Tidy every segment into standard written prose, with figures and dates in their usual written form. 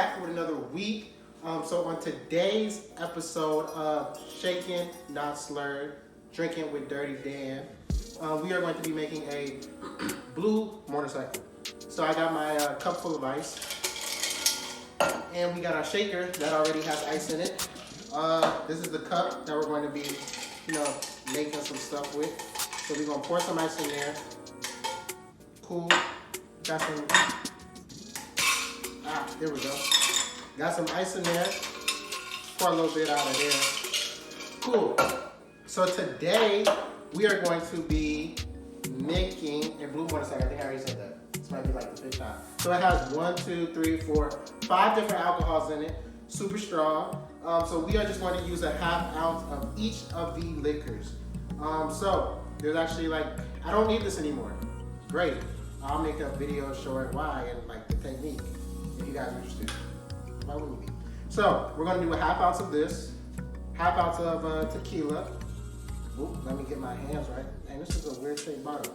back with another week. So on today's episode of Shaken, Not Slurred, Drinking with Dirty Dan, we are going to be making a Blue Motorcycle. So I got my cup full of ice, and we got our shaker that already has ice in it. This is the cup that we're going to be, making some stuff with. So we're gonna pour some ice in there. Cool. Got some. There we go. Got some ice in there. Pour a little bit out of there. Cool. So today we are going to be making a Blue Motorcycle. I think I already said that. This might be like the fifth time. So it has 5 different alcohols in it. Super strong. So we are just going to use a ½ ounce of each of the liquors. So there's actually I don't need this anymore. Great. I'll make a video showing why and the technique if you guys are interested. Why wouldn't we? So we're going to do a ½ ounce of this, ½ ounce of tequila. Oop, let me get my hands right. Dang, this is a weird shaped bottle.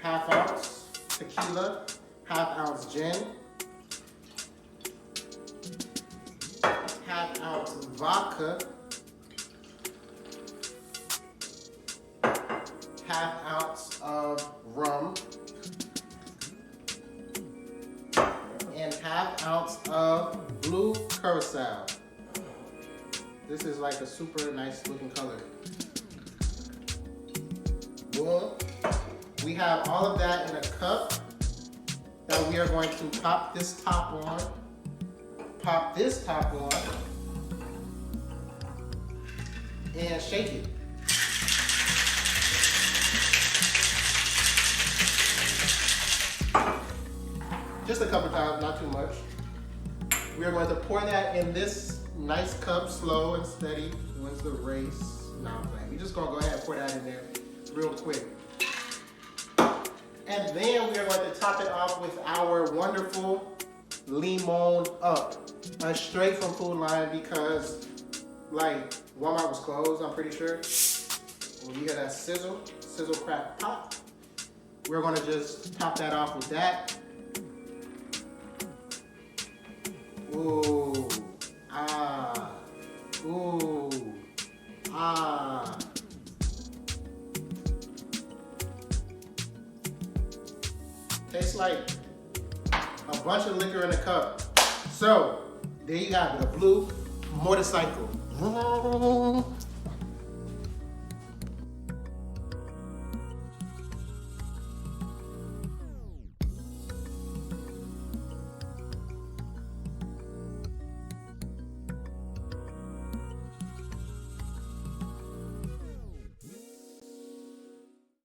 ½ ounce tequila, ½ ounce gin, ½ ounce vodka, ½ ounce of rum, and ½ ounce of Blue Curacao. This is like a super nice looking color. Boom. We have all of that in a cup that we are going to pop this top on, and shake it. Just a couple times, not too much. We are going to pour that in this nice cup, slow and steady. Wins the race. Nah, I'm playing. We're just gonna go ahead and pour that in there real quick. And then we are going to top it off with our wonderful Limon Up. Straight from Food Line because Walmart was closed, I'm pretty sure. Well, you hear that sizzle crack pop. We're gonna just top that off with that. Ooh, ah, ooh, ah. Tastes like a bunch of liquor in a cup. So, there you have it, a Blue Motorcycle.